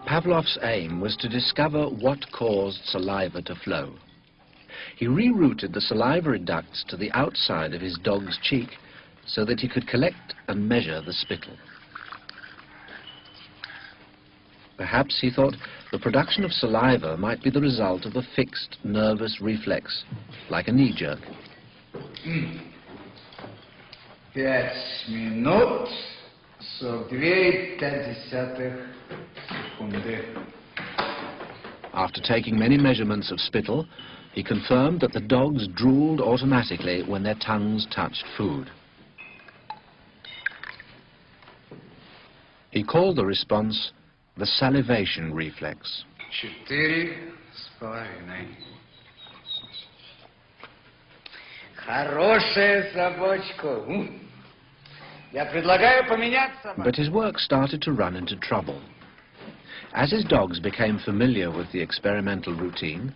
Pavlov's aim was to discover what caused saliva to flow. He rerouted the salivary ducts to the outside of his dog's cheek so that he could collect and measure the spittle. Perhaps he thought the production of saliva might be the result of a fixed nervous reflex, like a knee jerk. 5 минут 42,5 секунды. After taking many measurements of spittle, he confirmed that the dogs drooled automatically when their tongues touched food. He called the response the salivation reflex. 4,5. Хорошая собачка. Я предлагаю поменять собаку. But his work started to run into trouble. As his dogs became familiar with the experimental routine,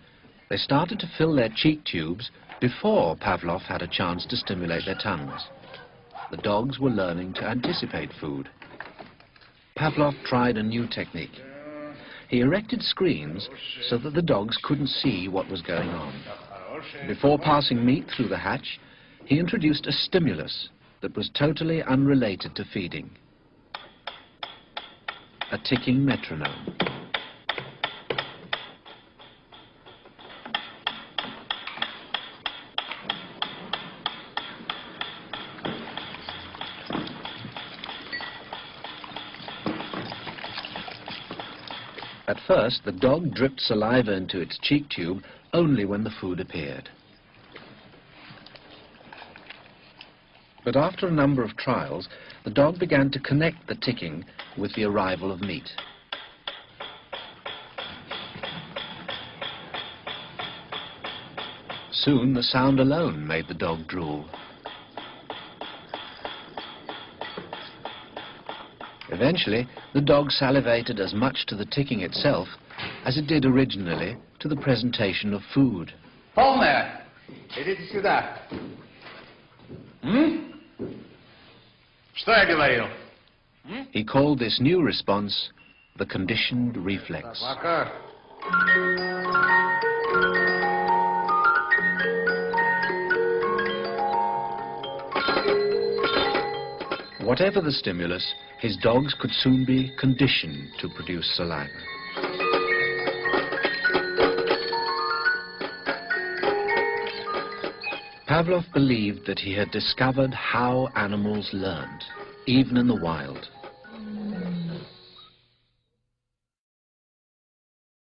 they started to fill their cheek tubes before Pavlov had a chance to stimulate their tongues. The dogs were learning to anticipate food. Pavlov tried a new technique. He erected screens so that the dogs couldn't see what was going on. Before passing meat through the hatch, he introduced a stimulus that was totally unrelated to feeding. A ticking metronome. At first, the dog dripped saliva into its cheek tube only when the food appeared. But after a number of trials, the dog began to connect the ticking with the arrival of meat. Soon, the sound alone made the dog drool. Eventually, the dog salivated as much to the ticking itself as it did originally to the presentation of food. Полная. Идите сюда. Что я говорил? He called this new response the conditioned reflex. Собака. Whatever the stimulus, his dogs could soon be conditioned to produce saliva. Pavlov believed that he had discovered how animals learned, even in the wild.